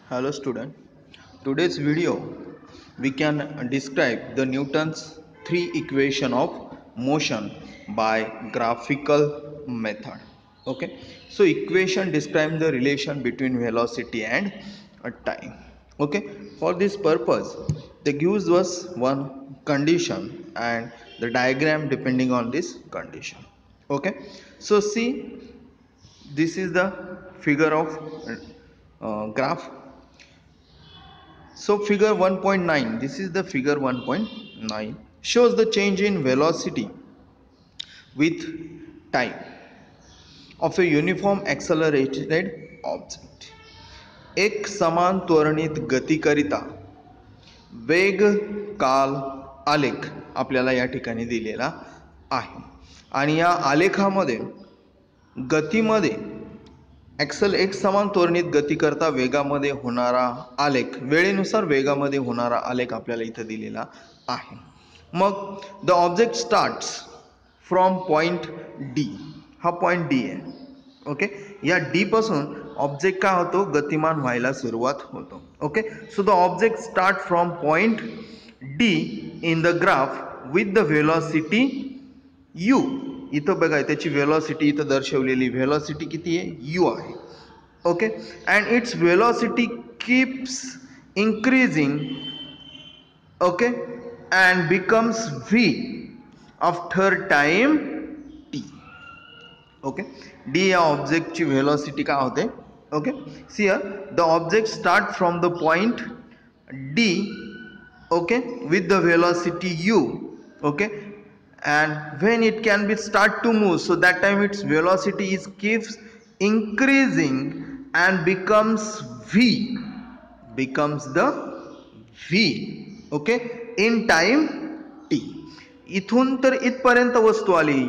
Hello student. Today's video we can describe the Newton's three equation of motion by graphical method. Okay. So equation describe the relation between velocity and time. Okay. For this purpose they gives us one condition and the diagram depending on this condition. Okay. So see, this is the figure of graph. So figure 1.9, this is the figure 1.9, shows the change in velocity with time of a uniform accelerated object. एक समान त्वरणित गतीकरिता वेग काल आलेख आपल्याला या ठिकाणी दिलेला आहे आणि या आलेखामध्ये गतीमध्ये एक समान त्वरणित गती करता वेगामध्ये होणारा आलेख, वेळेनुसार वेगामध्ये होणारा आलेख आपल्याला इथे दिलेला आहे. मग the object starts from point D, हा पॉइंट डी आहे. ओके, या डी पासून ऑब्जेक्ट काय होतो, गतिमान व्हायला सुरुवात होतो. Okay, so the object start from point D in the graph with the velocity you. इथं बघा त्याची वेलॉसिटी इथं दर्शवलेली वेलॉसिटी किती आहे, यू आहे. Okay, and it's velocity keeps increasing. Okay, and becomes V after time T. Okay, D या ऑब्जेक्टची velocity काय होते. Okay, see here the object start from the point D. Okay, with the velocity you. Okay, and when it can be start to move, so that time its velocity is keeps increasing and becomes the v. Okay, in time t. इथून तर इथपर्यंत वस्तू आली,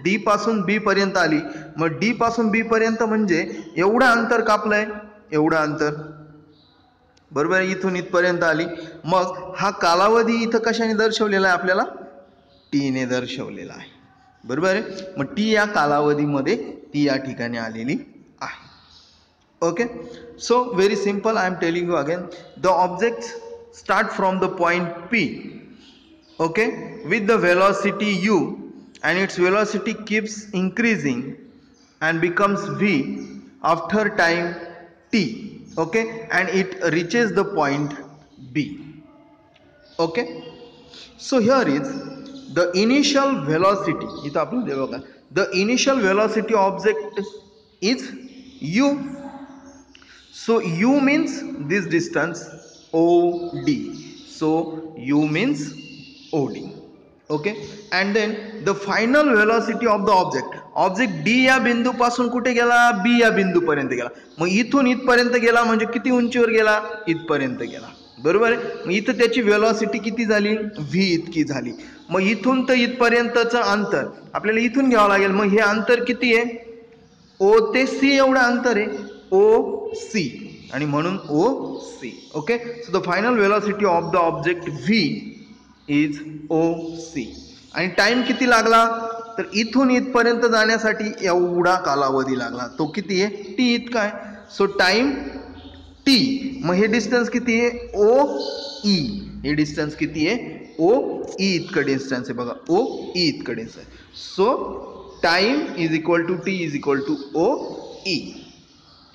D पासून बी पर्यंत आली. मग D पासून बी पर्यंत म्हणजे एवढं अंतर कापलंय, एवढं अंतर बरोबर, इथून इथपर्यंत आली. मग हा कालावधी इथं कशाने दर्शवलेला आहे, आपल्याला टी ने दर्शवलेला आहे. बरोबर आहे. मग टी या कालावधीमध्ये ती या ठिकाणी आलेली आहे. Okay, so very simple, I am telling you again. The object start from the point P. Okay, with the velocity you and its velocity keeps increasing and becomes v after time t. Okay, and it reaches the point b. Okay, so here is the initial velocity. इथं आपण देऊ बघा, the initial velocity object is u. So u means this distance od. So u means od. Okay, and then the final velocity of the object. Object D या बिंदू पासून कुठे गेला, बी या बिंदू पर्यंत गेला. मग इथून इथपर्यंत गेला म्हणजे किती उंचीवर गेला, इथपर्यंत गेला. बरोबर आहे. मग इथं त्याची वेलॉसिटी किती झाली, व्ही इतकी झाली. मग इथून तर इथपर्यंतचं अंतर आपल्याला इथून घ्यावं लागेल. मग हे अंतर किती आहे, ओ ते सी एवढं अंतर आहे, ओ सी, आणि म्हणून O C. Okay, so the final velocity of the object V is O C. आणि टाइम किती लागला, तर इथून इथपर्यंत जाण्यासाठी एवढा कालावधी लागला. तो किती आहे, टी इतका आहे. So time T. मग हे डिस्टन्स किती आहे, ओ ई. हे डिस्टन्स किती आहे, ओ ई इतकं डिस्टन्स आहे. बघा, ओ ई इतकं डिस्टन्स आहे. So time is equal to T is equal to O E.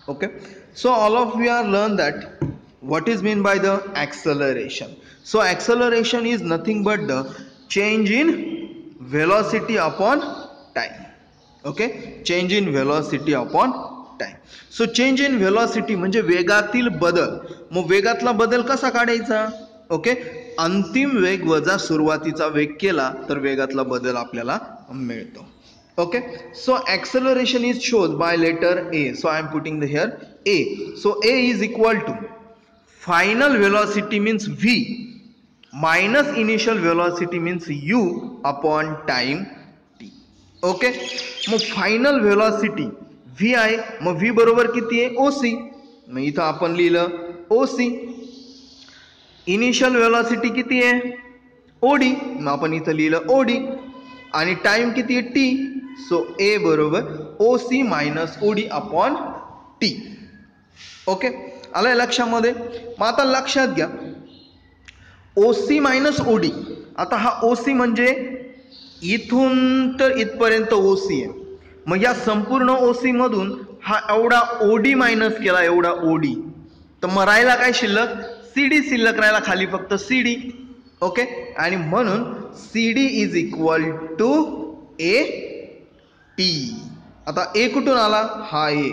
Okay, so all of you are learn that what is mean by the acceleration. So acceleration is nothing but the change in velocity upon time. Okay, change in velocity upon time. So change in velocity म्हणजे वेगातील बदल. मग वेगातला बदल कसा काढायचा. Okay, अंतिम वेग वजा सुरुवातीचा वेग केला तर वेगातला बदल आपल्याला मिळतो. Okay, so acceleration is shown by letter A. So I am putting the here A. So A is equal to final velocity means v minus initial velocity means u upon time t. Okay, मग final velocity v आहे. मग v बरोबर किती आहे, oc. मग इथं आपण लिहिलं oc. इनिशियल वेलॉसिटी किती आहे, od. मग आपण इथं लिहिलं od. आणि टाइम किती आहे, t. सो ए बरोबर O C minus O D upon T. Okay, आलंय लक्षामध्ये. मग आता लक्षात घ्या ओसी मायनस ओडी. आता हा ओसी म्हणजे इथून तर इथपर्यंत ओसी आहे. मग या संपूर्ण ओसी मधून हा एवढा ओडी मायनस केला, एवढा ओडी, तर मग राहिला काय शिल्लक, सीडी शिल्लक राहिला खाली फक्त सीडी. ओके. आणि म्हणून CD is equal to A T. आता ए कुठून आला, हा ए,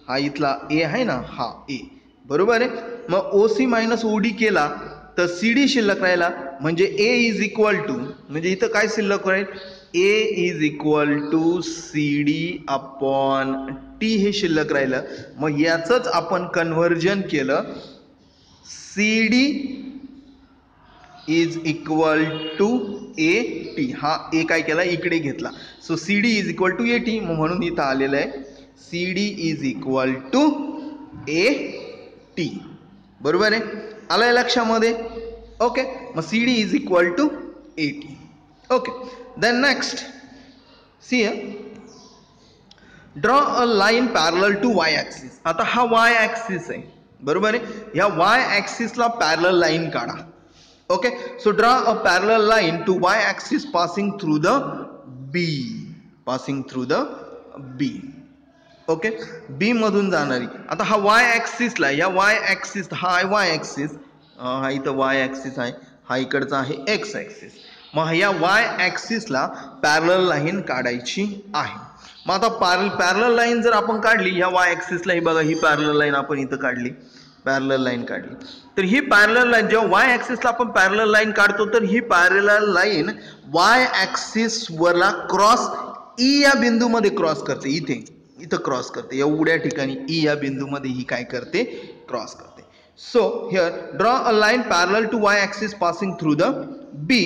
हा इथला ए आहे ना, हा ए, बरोबर आहे. मग ओसी मायनस ओडी केला तर सीडी शिल्लक राहिला, म्हणजे ए इज इक्वल टू, म्हणजे इथं काय शिल्लक राहील, A is equal to C D upon T हे शिल्लक राहिलं. मग याचंच आपण कन्व्हर्जन केलं, C D is equal to A T. हा ए काय केला इकडे घेतला, so C D is equal to A T. म्हणून इथं आलेलं आहे C D is equal to A T. बरोबर आहे, आलंय लक्षामध्ये. ओके. मग C D is equal to A T. Okay. Then next see draw a line parallel to Y axis. आता हा वाय ॲक्सिस आहे, बरोबर आहे. ह्या वाय ॲक्सिसला पॅरलल लाईन काढा. Okay. So draw a parallel line to Y axis passing through the B, passing through the B. Okay. B मधून जाणारी. आता हा वाय ॲक्सिसला, या वाय ॲक्सिस, हा आहे वाय ॲक्सिस, हा इथं वाय ॲक्सिस आहे, हा इकडचा आहे एक्स ॲक्सिस. मग या वाय ॲक्सिसला पॅरलल लाईन काढायची आहे. मग आता पॅरलल लाईन जर आपण काढली ह्या वाय ॲक्सिसला, ही बघा ही पॅरलल लाईन आपण इथं काढली, पॅरलल लाईन काढली, तर ही पॅरलल लाईन जेव्हा वाय ॲक्सिसला आपण पॅरलल लाईन काढतो तर ही पॅरलल लाईन वाय ॲक्सिस वरला क्रॉस ई या बिंदूमध्ये क्रॉस करते, इथं क्रॉस करते, एवढ्या ठिकाणी ई या बिंदूमध्ये ही काय करते, क्रॉस करते. So here draw a line parallel to y axis passing through the B.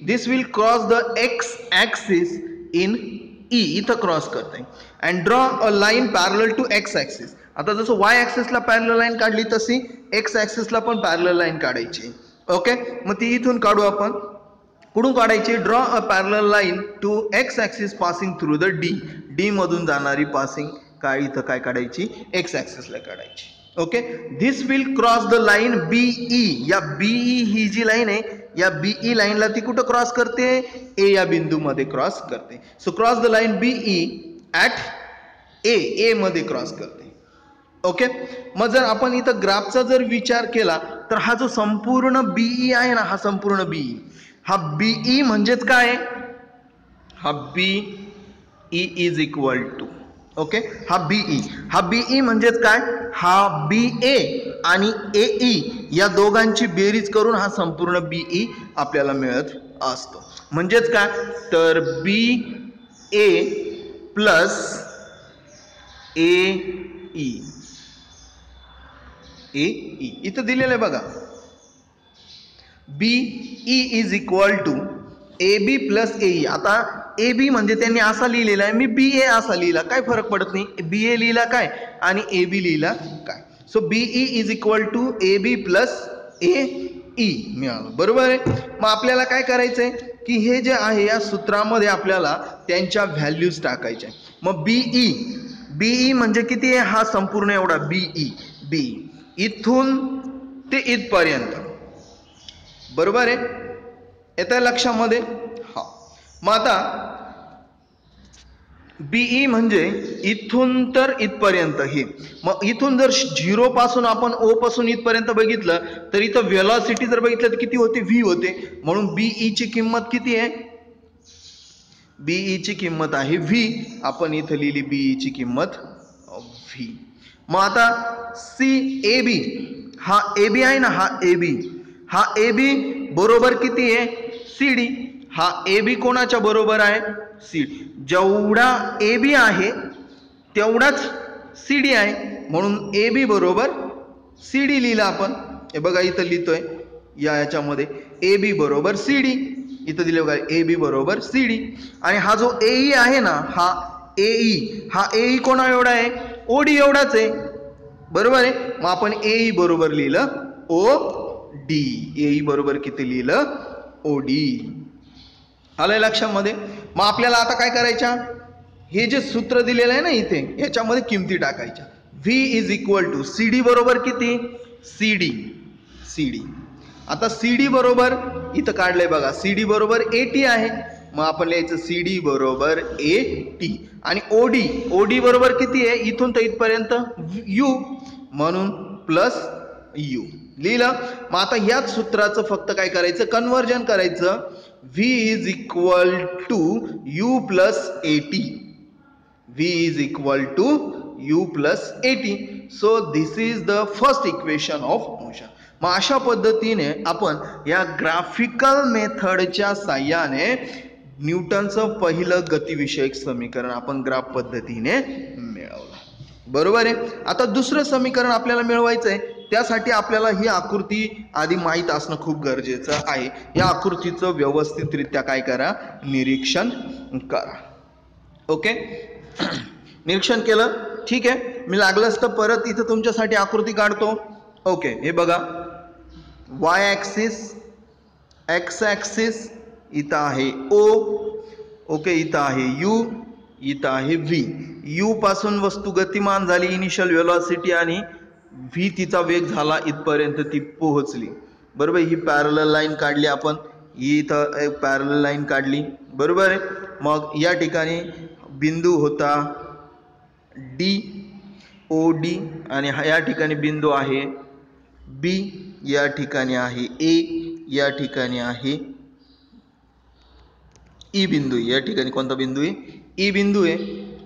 This will cross the x axis in E, इथं क्रॉस करते. And draw a line parallel to x axis. आता जसं y axis ला parallel line काढली तशी x axis ला पण parallel line काढायची. ओके. मग ती इथून काढू आपण. कुठून काढायची, draw a parallel line to x axis passing through the D. D मधून जाणारी पासिंग काय इथं काय काढायची, x axis ला काढायची. Okay. This will cross the line BE. या बीई ही जी लाईन आहे, या बीई लाईनला ती कुठं क्रॉस करते, ए या बिंदूमध्ये क्रॉस करते. So cross the line BE at A मध्ये क्रॉस करते. ओके. मग जर आपण इथं ग्राफचा जर विचार केला तर हा जो संपूर्ण बीई आहे ना, हा संपूर्ण बीई, हा बीई म्हणजेच काय, हा BE is equal to, okay, हा बीई म्हणजेच काय, हा बी ए आणि एई या दोघांची बेरीज करून हा संपूर्ण बीई आपल्याला मिळत असतो. म्हणजेच काय, तर बी ए प्लस एई, इथं दिलेलं आहे बघा, BE is equal to A B plus AE. आता ए बी म्हणजे त्यांनी असा लिहिलेला आहे, मी बी ए असा लिहिला, काय फरक पडत नाही, बी ए लिहिला काय आणि ए बी लिहिला काय. So BE is equal to A B plus AE मिळालं. बरोबर आहे. मग आपल्याला काय करायचंय की हे जे आहे या सूत्रामध्ये आपल्याला त्यांच्या व्हॅल्यूज टाकायच्या. मग बीई म्हणजे किती आहे, हा संपूर्ण एवढा बी इथून ते इथपर्यंत. बरोबर आहे, येतं लक्षामध्ये. हा. मग आता बीई म्हणजे इथून तर इथपर्यंत हे. मग इथून जर 0 पासून आपण ओ पासून इथपर्यंत बघितलं तर इथं व्हेलॉसिटी जर बघितलं तर किती होते, व्ही होते. म्हणून बीई ची किंमत किती आहे, बीई ची किंमत आहे व्ही. आपण इथं लिहिली बीई ची किंमत व्ही. मग आता सी ए बी, हा ए बी आहे ना, हा ए बी बरोबर किती आहे, सी डी. हा ए बी कोणाच्या बरोबर आहे, सी डी. जेवढा ए बी आहे तेवढाच सी डी आहे, म्हणून ए बी बरोबर सी डी लिहिला आपण. हे बघा इथं लिहितोय याच्यामध्ये ए बी बरोबर सी डी, इथं दिले बघा ए बी बरोबर सी डी. आणि हा जो एई आहे ना, हा एई कोणा एवढा आहे, ओडी एवढाच आहे. बरोबर आहे. मग आपण एई बरोबर लिहिलं ओ डी. एई बरोबर किती लिहिलं, ओ डी. आलंय लक्षामध्ये. मग आपल्याला आता काय करायच्या, हे जे सूत्र दिलेलं आहे ना इथे, ह्याच्यामध्ये किमती टाकायच्या. V is equal to CD बरोबर किती CD आता CD बरोबर इथं काढलंय बघा CD बरोबर AT आहे मग आपण लिहायचं CD बरोबर AT आणि OD बरोबर किती आहे इथून तर इथपर्यंत U म्हणून प्लस U लिहिलं मग आता ह्याच सूत्राचं फक्त काय करायचं कन्वर्जन करायचं V is equal to U plus AT V is equal to U plus AT so this is the first equation of motion मग अशा पद्धतीने आपण या ग्राफिकल मेथडच्या साहाय्याने न्यूटनचं पहिलं गतिविषयक समीकरण आपण ग्राफ पद्धतीने मिळवलं बरोबर आहे आता दुसरं समीकरण आपल्याला मिळवायचं आहे त्यासाठी आपल्याला ही आकृती आधी माहीत असणं खूप गरजेचं आहे या आकृतीचं व्यवस्थितरित्या काय करा निरीक्षण करा ओके निरीक्षण केलं ठीक आहे मी लागलंच तर परत इथं तुमच्यासाठी आकृती काढतो ओके हे बघा y ॲक्सिस x ॲक्सिस इथं आहे O ओके इथं आहे U इथं आहे V U पासून वस्तू गतिमान झाली इनिशियल वेलोसिटी आणि V तिचा वेग झाला इथपर्यंत ती पोहोचली बरोबर ही पॅरलल लाईन काढली आपण ही इथं एक पॅरलल लाईन काढली बरोबर आहे मग या ठिकाणी बिंदू होता DOD आणि या ठिकाणी बिंदू आहे B या ठिकाणी आहे A या ठिकाणी आहे E बिंदू या ठिकाणी कोणता बिंदू आहे E बिंदू आहे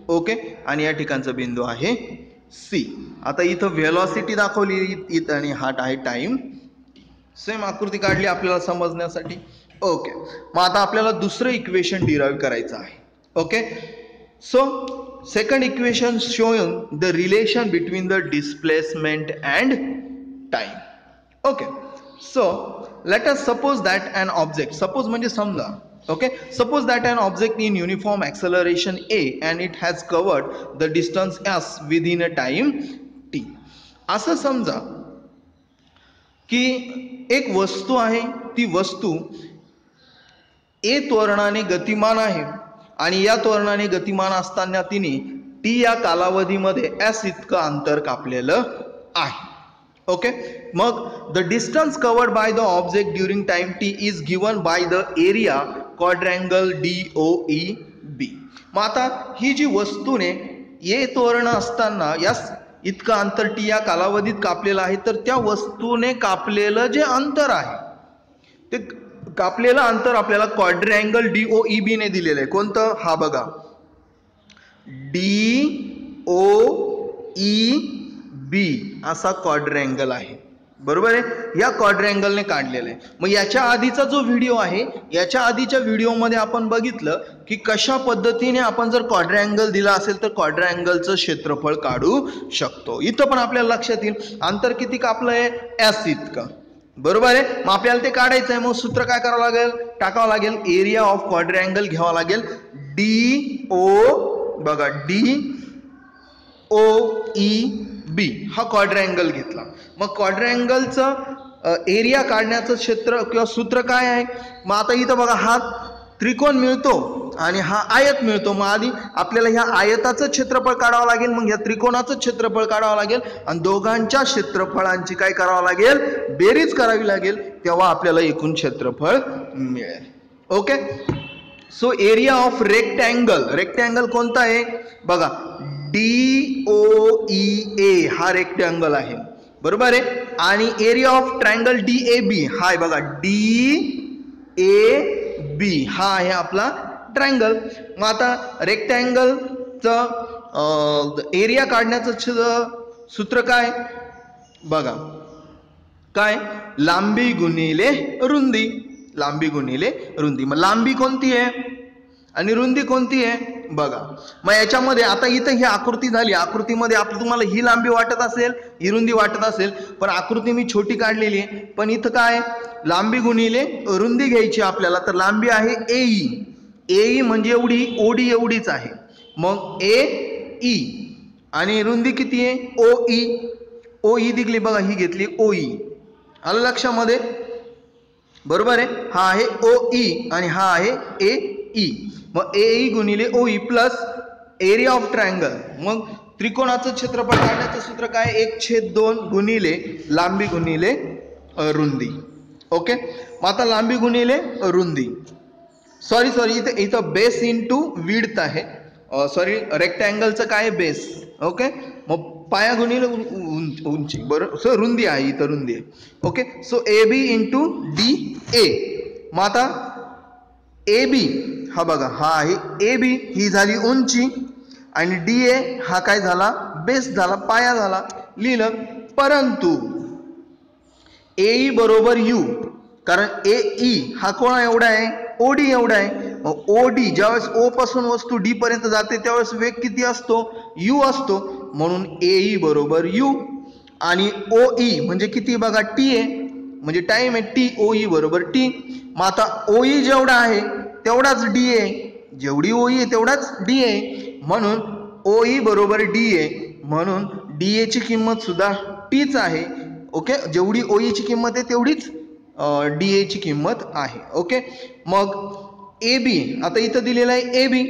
ओके आणि या ठिकाणचा बिंदू आहे C आता इथं व्हेलॉसिटी दाखवली इथं आणि हा आहे टाइम सेम आकृती काढली आपल्याला समजण्यासाठी ओके मग आता आपल्याला दुसरं इक्वेशन डिराइव्ह करायचं आहे okay so second equation showing the relation between the displacement and time okay so let us suppose that an object suppose म्हणजे समजा okay suppose that an object in uniform acceleration a and it has covered the distance s within a time t असं समजा की एक वस्तू आहे ती वस्तू a त्वरणाने गतिमान आहे आणि या त्वरणाने गतिमान असताना तिने t या कालावधीमध्ये s इतकं अंतर कापलेलं आहे ओके मग the distance covered by the object during time t is given by the area quadrangle DOEB मग आता ही जी वस्तूने ए त्वरण असताना या इतकं अंतर टी या कालावधीत कापलेलं आहे तर त्या वस्तूने कापलेलं जे अंतर आहे ते कापलेलं अंतर आपल्याला क्वाड्रँगल DOEB ने दिलेलं आहे कोणतं हा बघा DOEB असा क्वाड्रँगल आहे बरोबर आहे या क्वाड्रँगलने काढलेलं आहे मग याच्या आधीचा जो व्हिडिओ आहे याच्या आधीच्या व्हिडिओमध्ये आपण बघितलं की कशा पद्धतीने आपण जर क्वाड्रँगल दिला असेल तर क्वाड्रँगलचं क्षेत्रफळ काढू शकतो इथं पण आपल्याला लक्षात येईल अंतर किती कापलंय S इतकं बरोबर आहे मग आपल्याला ते काढायचं आहे मग सूत्र काय करावं लागेल टाकावं लागेल एरिया ऑफ क्वाड्रँगल घ्यावं लागेल बघा DOEB हा क्वाड्रँगल घेतला मग क्वाड्रँगलचं एरिया काढण्याचं क्षेत्र किंवा सूत्र काय आहे मग आता इथं बघा हा त्रिकोण मिळतो आणि हा आयत मिळतो मग आधी आपल्याला ह्या आयताचं क्षेत्रफळ काढावं लागेल मग ह्या त्रिकोणाचं क्षेत्रफळ काढावं लागेल आणि दोघांच्या क्षेत्रफळांची काय करावं लागेल बेरीज करावी लागेल तेव्हा आपल्याला एकूण क्षेत्रफळ मिळेल okay so area of rectangle कोणता आहे बघा DOEA हा रेक्टँगल आहे बरोबर आहे आणि एरिया ऑफ ट्रायंगल DAB हा आहे बघा DAB हा आहे आपला ट्रायंगल मग आता रेक्टँगलचं एरिया काढण्याचं सूत्र काय बघा काय लांबी गुणिले रुंदी मग लांबी कोणती आहे आणि रुंदी कोणती आहे बघा मग याच्यामध्ये आता इथं ही आकृती झाली आकृतीमध्ये तुम्हाला ही लांबी वाटत असेल ही रुंदी वाटत असेल पण आकृती मी छोटी काढलेली आहे पण इथं काय लांबी गुणिले रुंदी घ्यायची आपल्याला तर लांबी आहे AE म्हणजे एवढी OD एवढीच आहे मग AE आणि रुंदी किती आहे OE दिली बघा ही घेतली OE आलं लक्षामध्ये बरोबर आहे हा आहे OE आणि हा आहे AE मग AE गुणिले OE plus area of triangle मग त्रिकोणाचं क्षेत्रफळ काढण्याचं सूत्र काय 1/2 गुणिले लांबी गुणिले रुंदी. ओके, मग आता लांबी गुणिले रुंदी, सॉरी इथं बेस इंटू विड्थ आहे, सॉरी रेक्टँगलचं काय बेस. ओके, मग पाया गुणिले उंची, बरोबर. सो रुंदी आहे, इथं रुंदी आहे. Okay, so A B into D A. मग आता ए बी हा बघा, हा आहे ए बी, ही झाली उंची, आणि डी ए हा काय झाला, बेस झाला, पाया झाला, लिहिलं. परंतु ए बरोबर यू, कारण ए ई हा कोणा एवढा आहे, ओडी एवढा आहे. ओडी ज्यावेळेस ओ पासून वस्तू डी पर्यंत जाते त्यावेळेस वेग किती असतो, यू असतो, म्हणून ए बरोबर यू. आणि ओ ई म्हणजे किती बघा, टी आहे, म्हणजे टाइम आहे, टी, ओ ई बरोबर टी. मग आता ओ ई जेवढा आहे तेवढाच डी आहे, जेवढी ओ ई आहे तेवढाच डी आहे, म्हणून ओ ई बरोबर डी आहे, म्हणून डी ए ची किंमत सुद्धा टीच आहे. ओके, जेवढी ओ ई ची किंमत आहे तेवढीच डी ए ची किंमत आहे. ओके, मग ए बी, आता इथं दिलेला आहे ए बी,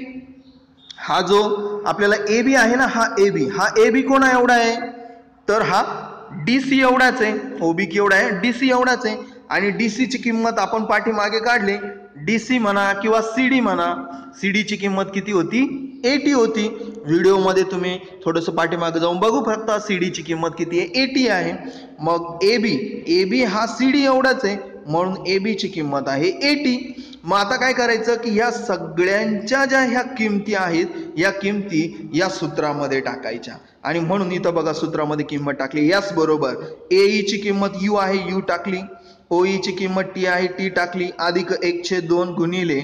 हा जो आपल्याला ए बी आहे ना, हा ए बी कोणा एवढा आहे, तर हा डी सी एवढाच आहे. ओबी केवढा आहे, डी सी एवढाच आहे. आणि डी सी ची किंमत आपण पाठीमागे काढली, डी सी म्हणा किंवा सी डी म्हणा, सी डी ची किंमत किती होती, 80 होती. व्हिडिओमध्ये तुम्ही थोडंसं पाठीमागे जाऊन बघू शकता, सी डी ची किंमत किती आहे, 80 आहे. मग ए बी हा सी डी एवढाच आहे, म्हणून ए बी ची किंमत आहे 80. मग आता काय करायचं की ह्या सगळ्यांच्या ज्या ह्या किमती आहेत, या किमती या सूत्रामध्ये टाकायच्या. आणि म्हणून इथं बघा सूत्रामध्ये किंमत टाकली, याच बरोबर ए ई ची किंमत यू आहे, यू टाकली, ओ ई ची किंमत टी आहे, टी टाकली, अधिक 1/2 गुणिले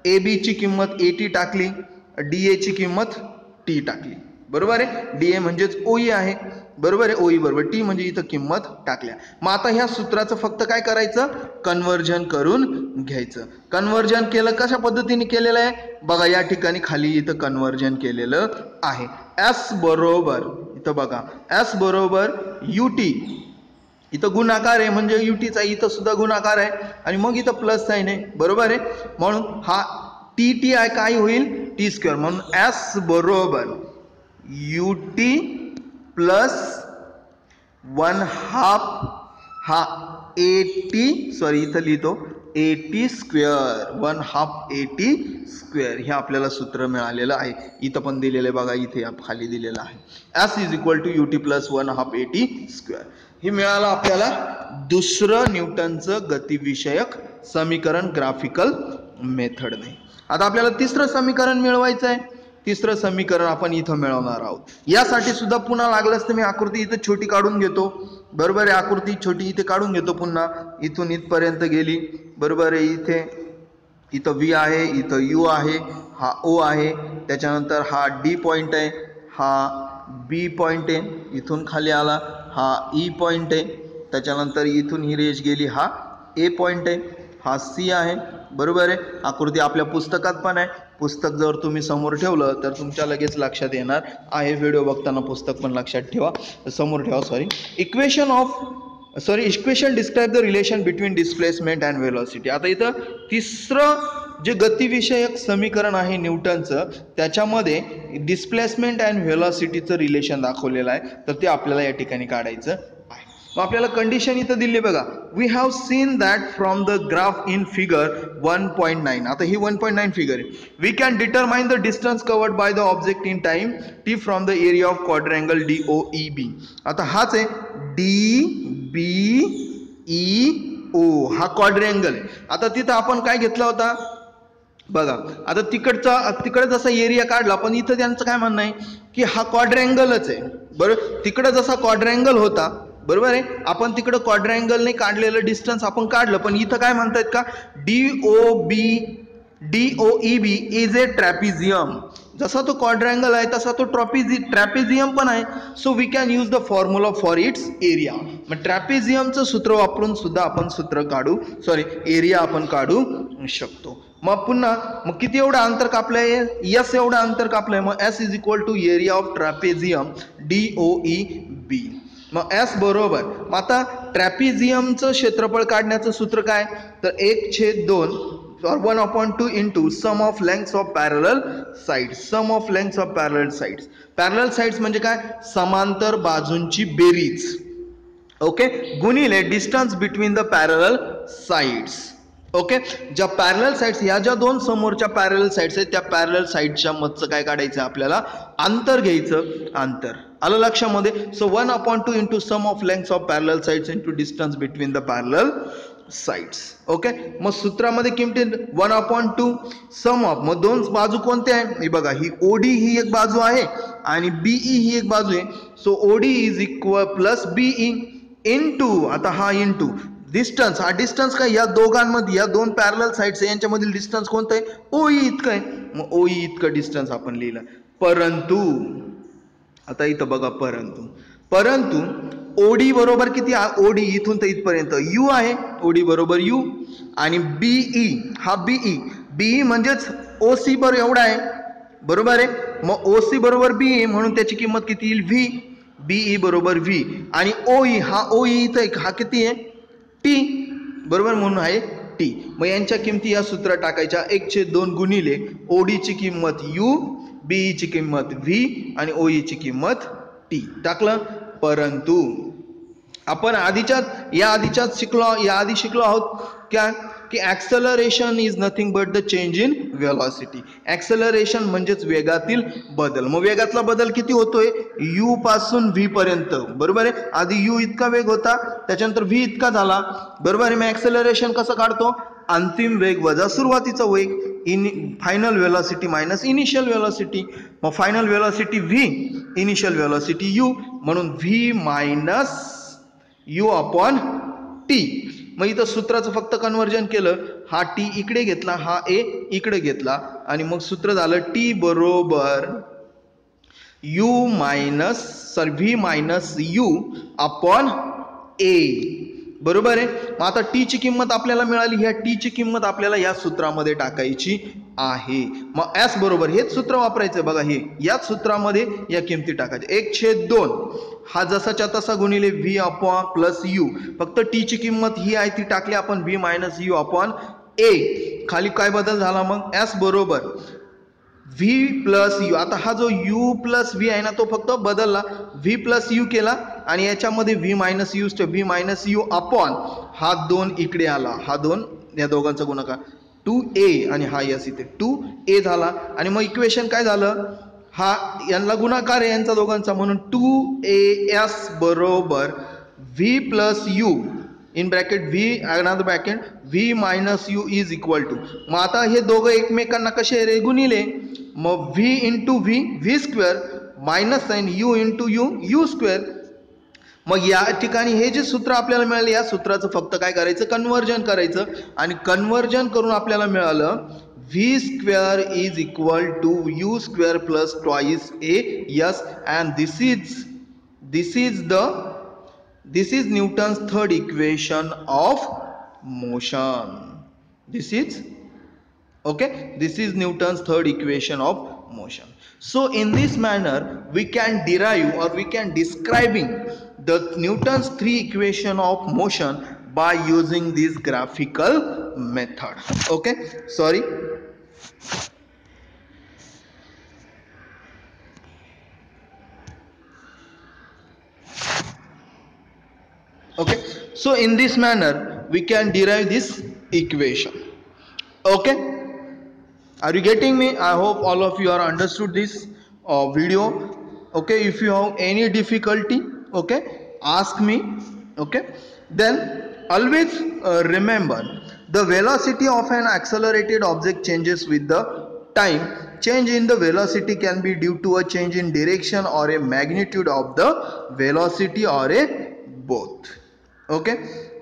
ए बी ची किंमत 80 टाकली, डी ए ची किंमत टी टाकली, बरोबर आहे. डी ए म्हणजेच ओ ई आहे, बरोबर आहे, ओ ई बरोबर टी म्हणजे इथं किंमत टाकल्या. मग आता ह्या सूत्राचं फक्त काय करायचं, कन्वर्जन करून घ्यायचं. कन्वर्जन केलं, कशा पद्धतीने केलेलं आहे बघा, या ठिकाणी खाली इथं कन्वर्जन केलेलं आहे. एस बरोबर, इथं बघा एस बरोबर यू टी, इथं गुणाकार आहे म्हणजे युटीचा इथं सुद्धा गुणाकार आहे, आणि मग इथं प्लस साइन आहे, बरोबर आहे. म्हणून हा टी टी आहे काय होईल, टी स्क्वेअर. म्हणून एस बरोबर यू टी प्लस 1/2 हा 80, सॉरी इथं लिहितो 80 स्क्वेअर, 1/2 80 स्क्वेअर, हे आपल्याला सूत्र मिळालेलं आहे. इथं पण दिलेलं आहे बघा, इथे खाली दिलेलं आहे S is equal to U T plus 1/2 80 square. हे मिळालं आपल्याला दुसरं न्यूटनचं गतिविषयक समीकरण ग्राफिकल मेथडने. आता आपल्याला तिसरं समीकरण मिळवायचं आहे. तिसरं समीकरण आपण इथं मिळवणार आहोत. यासाठी सुद्धा पुन्हा लागलंच तर मी आकृती इथं छोटी काढून घेतो, बरोबर आहे. आकृती छोटी इथे काढून घेतो, पुन्हा इथून इथपर्यंत गेली, बरोबर आहे. इथं व्ही आहे, इथं यू आहे, हा ओ आहे, त्याच्यानंतर हा डी पॉइंट आहे, हा बी पॉइंट आहे, इथून खाली आला हा ई पॉइंट आहे, त्याच्यानंतर इथून ही रेष गेली, हा ए पॉइंट आहे, हा सी आहे, बरोबर आहे. आकृती आपल्या पुस्तकात पण आहे. पुस्तक जर तुम्ही समोर ठेवलं तर तुमच्या लगेच लक्षात येणार आहे. व्हिडिओ बघताना पुस्तक पण लक्षात ठेवा, समोर ठेवा. Equation describe the relation between displacement and velocity. आता इथं तिसरं जे गतिविषयक समीकरण आहे न्यूटनचं, त्याच्यामध्ये डिस्प्लेसमेंट अँड व्हेलॉसिटीचं रिलेशन दाखवलेलं आहे, तर ते आपल्याला या ठिकाणी काढायचं आहे. मग आपल्याला कंडिशन इथं दिली बघा, we have seen that from the graph in figure 1.9. आता ही 1.9 फिगर आहे. We can determine the distance covered by the object in time T from the area of quadrangle D O E B. आता हाच आहे D B E ओ, हा क्वाड्रँगल आहे. आता तिथं आपण काय घेतला होता बघा, आता तिकडे जसा एरिया काढला, पण इथं त्यांचं काय म्हणणं आहे की हा क्वाड्रँगलच आहे, बरोबर. तिकडे जसा क्वाड्रँगल होता, बरोबर आहे, आपण तिकडं क्वाड्रँगलने काढलेलं डिस्टन्स आपण काढलं, पण इथं काय म्हणतायत का D O E B is a trapezium. जसा तो क्वाड्रँगल आहे तसा तो ट्रॅपेझियम पण आहे. So we can use the formula for its area. मग ट्रॅपेझियमचं सूत्र वापरून सुद्धा आपण एरिया आपण काढू शकतो. मग पुन्हा मग किती एवढं अंतर कापलंय, एस एवढं अंतर कापलंय. मग S is equal to area of trapezium D O E B. मग एस बरोबर, मग आता ट्रॅपिझियमचं क्षेत्रफळ काढण्याचं सूत्र काय, तर 1/2 or 1/2 into sum of lengths of parallel sides. Sum of lengths of parallel sides. Parallel sides म्हणजे काय? समांतर बाजूंची बेरीज. ओके, गुणिले distance between the parallel sides. Okay, ज्या पॅरलल साइड्स, ह्या ज्या दोन समोरच्या पॅरलल साइड्स आहेत त्या पॅरलल साइडच्या मधचं काय काढायचं आपल्याला? अंतर घ्यायचं. अंतर आलं लक्षामध्ये? So 1/2 into sum of lengths of parallel sides into distance between the parallel sides. Okay, मग सूत्रामध्ये किमती 1/2 सम ऑफ, मग दोन बाजू कोणत्या आहे? हे बघा, ही ओडी ही एक बाजू आहे आणि बीई ही एक बाजू आहे. So OD is equal plus BE into, आता हा इनटू डिस्टन्स, हा डिस्टन्स काय? या दोघांमध्ये, या दोन पॅरलल साइड्स यांच्यामधील डिस्टन्स कोणतं आहे? ओई इतकं आहे. मग ओई इतकं डिस्टन्स आपण लिहिलं. परंतु आता इथं बघा, परंतु ओडी बरोबर किती? ओडी इथून तर इथपर्यंत यू आहे, ओडी बरोबर यू, आणि बीई हा बीई म्हणजेच ओसी बरोबर एवढा आहे, बरोबर आहे. मग ओसी बरोबर बीई म्हणून त्याची किंमत किती येईल? व्ही. बीई बरोबर व्ही, आणि ओई हा ओई इथं हा किती आहे? टी, बरोबर, म्हणून आहे टी. मग यांच्या किमती या सूत्रात टाकायच्या. 1/2 गुणिले ओडीची किंमत यू, बीईची किंमत व्ही आणि ओईची किंमत टी टाकलं. परंतु आपण या आधीच्याच शिकलो आहोत क्या? की acceleration is nothing but the change in velocity. Acceleration म्हणजेच वेगातील बदल. मग वेगातला बदल किती होतोय? यू पासून व्ही पर्यंत, बरोबर आहे. आधी यू इतका वेग होता, त्याच्यानंतर व्ही इतका झाला, बरोबर आहे. मग ॲक्सेलरेशन कसं काढतो? अंतिम वेग वजा सुरुवातीचा वेग, final velocity minus initial velocity. मग final velocity V, initial velocity U, म्हणून V minus U upon T. मग इथं सूत्राचं फक्त कन्वर्जन केलं. हा टी इकडे घेतला, हा ए इकडे घेतला, आणि मग सूत्र झालं टी बरोबर व्ही मायनस यू अपॉन ए, बरोबर आहे. मग आता टी ची किंमत आपल्याला मिळाली. ह्या टी ची किंमत आपल्याला या सूत्रामध्ये टाकायची आहे. मग एस बरोबर हेच सूत्र वापरायचं बघा, हे याच सूत्रामध्ये या किमती टाकायच्या. 1/2 हा जसाच्या तसा गुणिले व्ही अपॉन प्लस यू, फक्त टी ची किंमत ही आहे ती टाकली आपण, व्ही मायनस यू अपॉन ए. खाली काय बदल झाला? मग एस बरोबर व्ही प्लस यू. आता हा जो यू प्लस व्ही आहे ना, तो फक्त बदलला, व्ही प्लस यू केला, आणि याच्यामध्ये व्ही मायनस यू अपॉन हा 2 इकडे आला, हा 2 या दोघांचा गुणाकार 2a, आणि हा यस इथे 2a झाला. आणि मग इक्वेशन काय झालं? हा यांना गुणाकार आहे यांचा दोघांचा, म्हणून 2as बरोबर v plus u in bracket v another bracket v minus u is equal to. मग आता हे दोघं एकमेकांना कसे रे? गुणिले. मग v into v square minus sign u into u square. मग या ठिकाणी हे जे सूत्र आपल्याला मिळाले, या सूत्राचं फक्त काय करायचं? कन्वर्जन करायचं, आणि कन्वर्जन करून आपल्याला मिळालं v square is equal to u square plus twice a s, and this is Newton's third equation of motion. This is Newton's third equation of motion. So in this manner we can derive, or we can describing the Newton's 3 equation of motion by using this graphical method. Okay, sorry. Okay, so in this manner we can derive this equation. Okay, are you getting me? I hope all of you are understood this video. Okay, if you have any difficulty, okay, ask me. Okay, then always remember, the velocity of an accelerated object changes with the time. Change in the velocity can be due to a change in direction or a magnitude of the velocity or a both. Okay,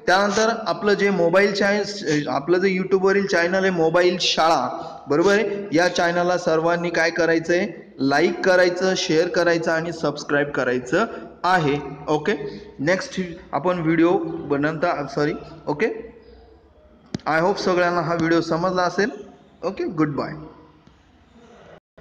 त्यानंतर आपलं जे mobile channel, आपलं जे यूट्यूबवरील channel आहे mobile शाळा, बरोबर आहे. या चॅनलला सर्वांनी काय करायचं आहे? लाईक करायचं, शेअर करायचं आणि सबस्क्राईब करायचं आहे. ओके, नेक्स्ट आपण व्हिडिओ ओके, आय होप सगळ्यांना हा व्हिडिओ समजला असेल. Okay, good bye.